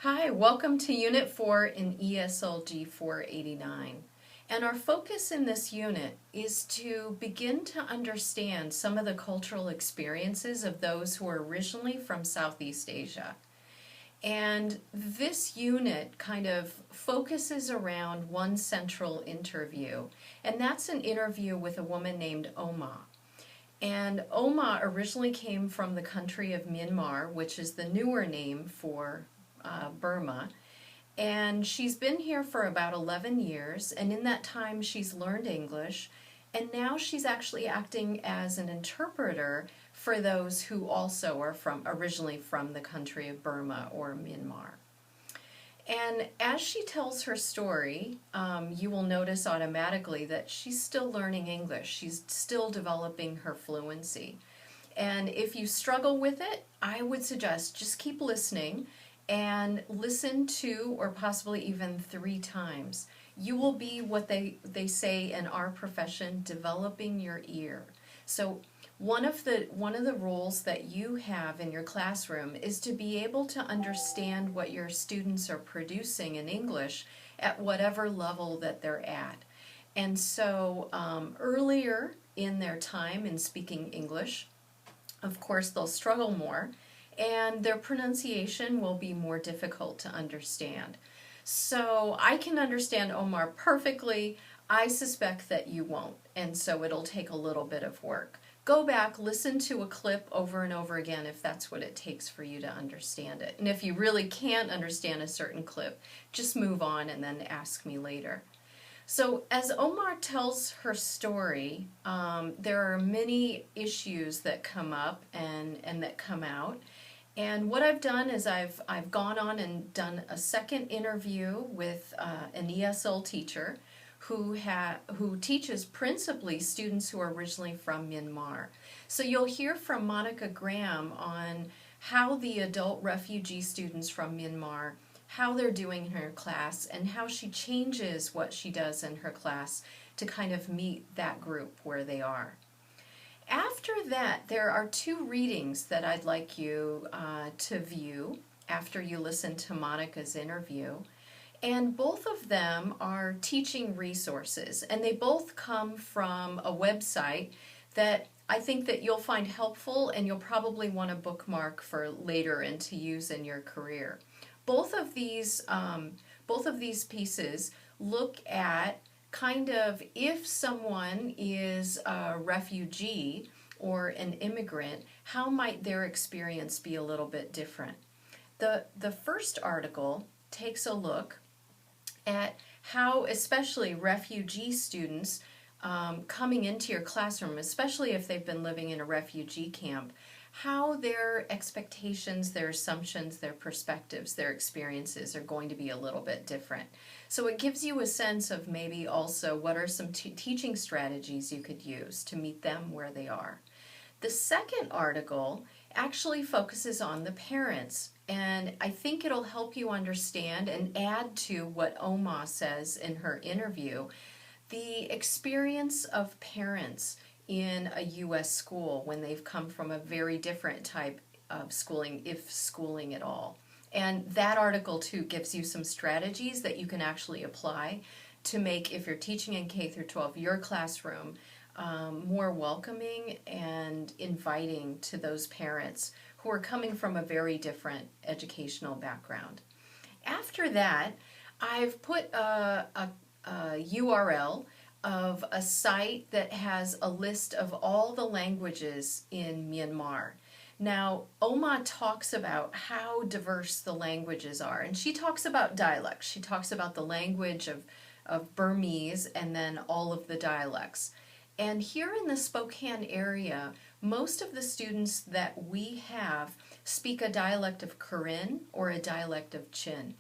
Hi, welcome to Unit 4 in ESLG 489. And our focus in this unit is to begin to understand some of the cultural experiences of those who are originally from Southeast Asia. And this unit kind of focuses around one central interview, and that's an interview with a woman named Oma. And Oma originally came from the country of Myanmar, which is the newer name for Burma. And she's been here for about 11 years, and in that time she's learned English, and now she's actually acting as an interpreter for those who also are originally from the country of Burma or Myanmar. And as she tells her story, you will notice automatically that she's still learning English. She's still developing her fluency. And if you struggle with it, I would suggest just keep listening and listen 2 or possibly even 3 times. You will be what they say in our profession, developing your ear. So one of the roles that you have in your classroom is to be able to understand what your students are producing in English at whatever level that they're at. And so earlier in their time in speaking English, of course they'll struggle more, and their pronunciation will be more difficult to understand. So I can understand Omar perfectly. I suspect that you won't, and so it'll take a little bit of work. Go back, listen to a clip over and over again if that's what it takes for you to understand it. And if you really can't understand a certain clip, just move on and then ask me later. So as Omar tells her story, there are many issues that come up and that come out. And what I've done is I've gone on and done a second interview with an ESL teacher who teaches principally students who are originally from Myanmar. So you'll hear from Monica Graham on how the adult refugee students from Myanmar, how they're doing in her class, and how she changes what she does in her class to kind of meet that group where they are. After that, there are 2 readings that I'd like you to view after you listen to Monica's interview. And both of them are teaching resources, and they both come from a website that I think that you'll find helpful and you'll probably want to bookmark for later and to use in your career. Both of these pieces look at kind of if someone is a refugee or an immigrant, how might their experience be a little bit different? The first article takes a look at how especially refugee students coming into your classroom, especially if they've been living in a refugee camp, how their expectations, their assumptions, their perspectives, their experiences are going to be a little bit different. So it gives you a sense of maybe also what are some teaching strategies you could use to meet them where they are. The second article actually focuses on the parents, and I think it'll help you understand and add to what Oma says in her interview, the experience of parents in a U.S. school when they've come from a very different type of schooling, if schooling at all. And that article too gives you some strategies that you can actually apply to make, if you're teaching in K through 12, your classroom more welcoming and inviting to those parents who are coming from a very different educational background. After that, I've put a URL of a site that has a list of all the languages in Myanmar. Now, Oma talks about how diverse the languages are, and she talks about dialects. She talks about the language of Burmese and then all of the dialects. And here in the Spokane area, most of the students that we have speak a dialect of Karen or a dialect of Chin.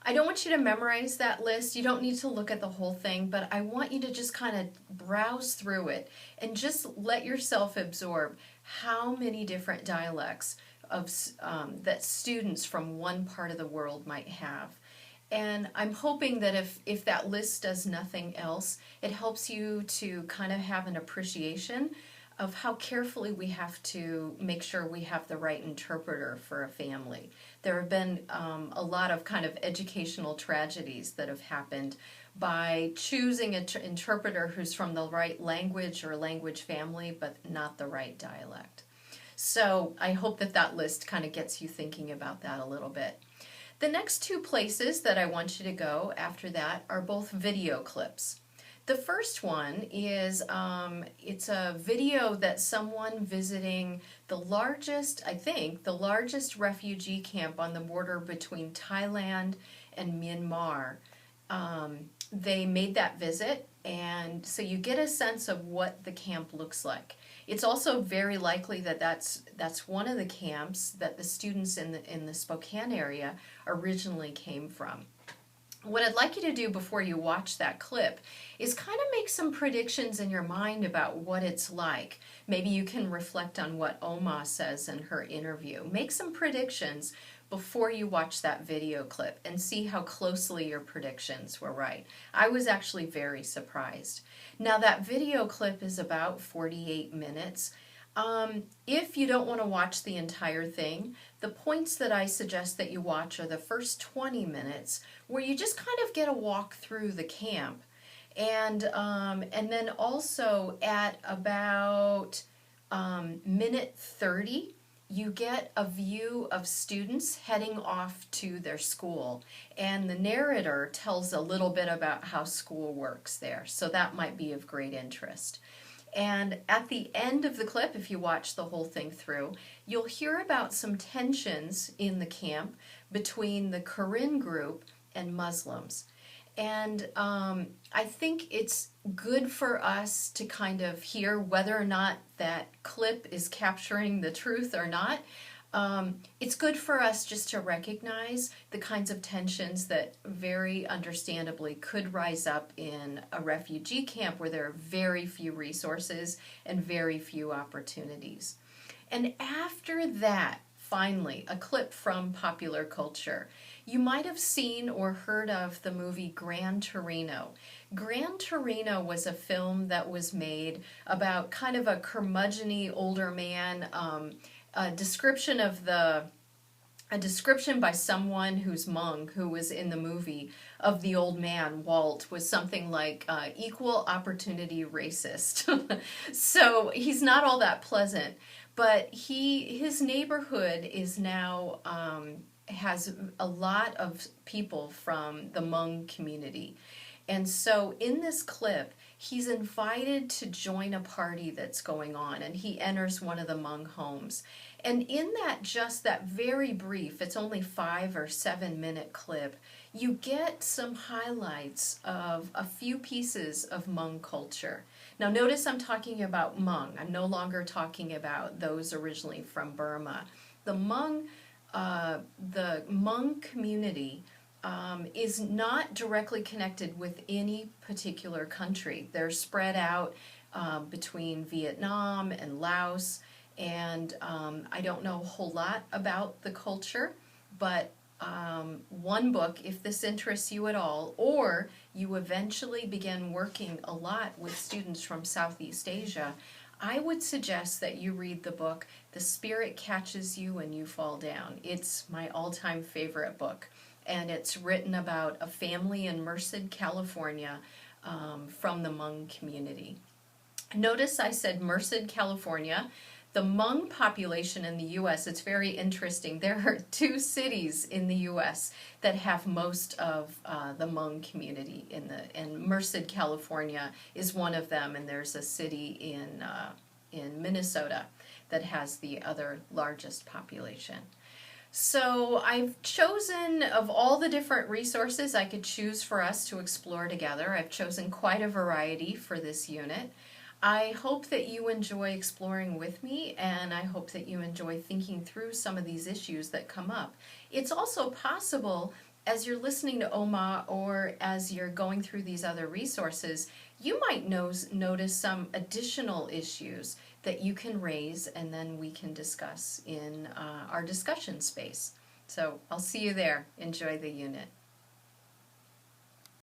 I don't want you to memorize that list. You don't need to look at the whole thing, but I want you to just kind of browse through it and just let yourself absorb how many different dialects that students from one part of the world might have. And I'm hoping that if that list does nothing else, it helps you to kind of have an appreciation of how carefully we have to make sure we have the right interpreter for a family. There have been a lot of kind of educational tragedies that have happened by choosing an interpreter who's from the right language or language family, but not the right dialect. So I hope that that list kind of gets you thinking about that a little bit. The next two places that I want you to go after that are both video clips. The first one is, it's a video that someone visiting the largest, I think, the largest refugee camp on the border between Thailand and Myanmar. They made that visit, and so you get a sense of what the camp looks like. It's also very likely that that's one of the camps that the students in the Spokane area originally came from. What I'd like you to do before you watch that clip is kind of make some predictions in your mind about what it's like. Maybe you can reflect on what Oma says in her interview. Make some predictions before you watch that video clip and see how closely your predictions were right. I was actually very surprised. Now that video clip is about 48 minutes. If you don't want to watch the entire thing, the points that I suggest that you watch are the first 20 minutes where you just kind of get a walk through the camp. And then also at about minute 30, you get a view of students heading off to their school. And the narrator tells a little bit about how school works there. So that might be of great interest. And at the end of the clip, if you watch the whole thing through, you'll hear about some tensions in the camp between the Karen group and Muslims. And I think it's good for us to kind of hear whether or not that clip is capturing the truth or not. It's good for us just to recognize the kinds of tensions that very understandably could rise up in a refugee camp where there are very few resources and very few opportunities. And after that, finally, a clip from popular culture. You might have seen or heard of the movie Gran Torino. Gran Torino was a film that was made about kind of a curmudgeon-y older man, a description by someone who's Hmong, who was in the movie, of the old man, Walt, was something like equal opportunity racist. So he's not all that pleasant, but his neighborhood is now has a lot of people from the Hmong community. And so in this clip, he's invited to join a party that's going on, and he enters one of the Hmong homes. And in that very brief, it's only 5 or 7 minute clip, you get some highlights of a few pieces of Hmong culture. Now notice I'm talking about Hmong. I'm no longer talking about those originally from Burma. The Hmong community is not directly connected with any particular country. They're spread out between Vietnam and Laos, and I don't know a whole lot about the culture, but one book, if this interests you at all, or you eventually begin working a lot with students from Southeast Asia, I would suggest that you read the book The Spirit Catches You When You Fall Down. It's my all-time favorite book, and it's written about a family in Merced, California, from the Hmong community. Notice I said Merced, California. The Hmong population in the U.S., it's very interesting. There are 2 cities in the U.S. that have most of the Hmong community and Merced, California is one of them, and there's a city in Minnesota that has the other largest population. So I've chosen, of all the different resources I could choose for us to explore together, I've chosen quite a variety for this unit. I hope that you enjoy exploring with me, and I hope that you enjoy thinking through some of these issues that come up. It's also possible, as you're listening to Oma or as you're going through these other resources, you might notice some additional issues that you can raise, and then we can discuss in our discussion space. So I'll see you there. Enjoy the unit.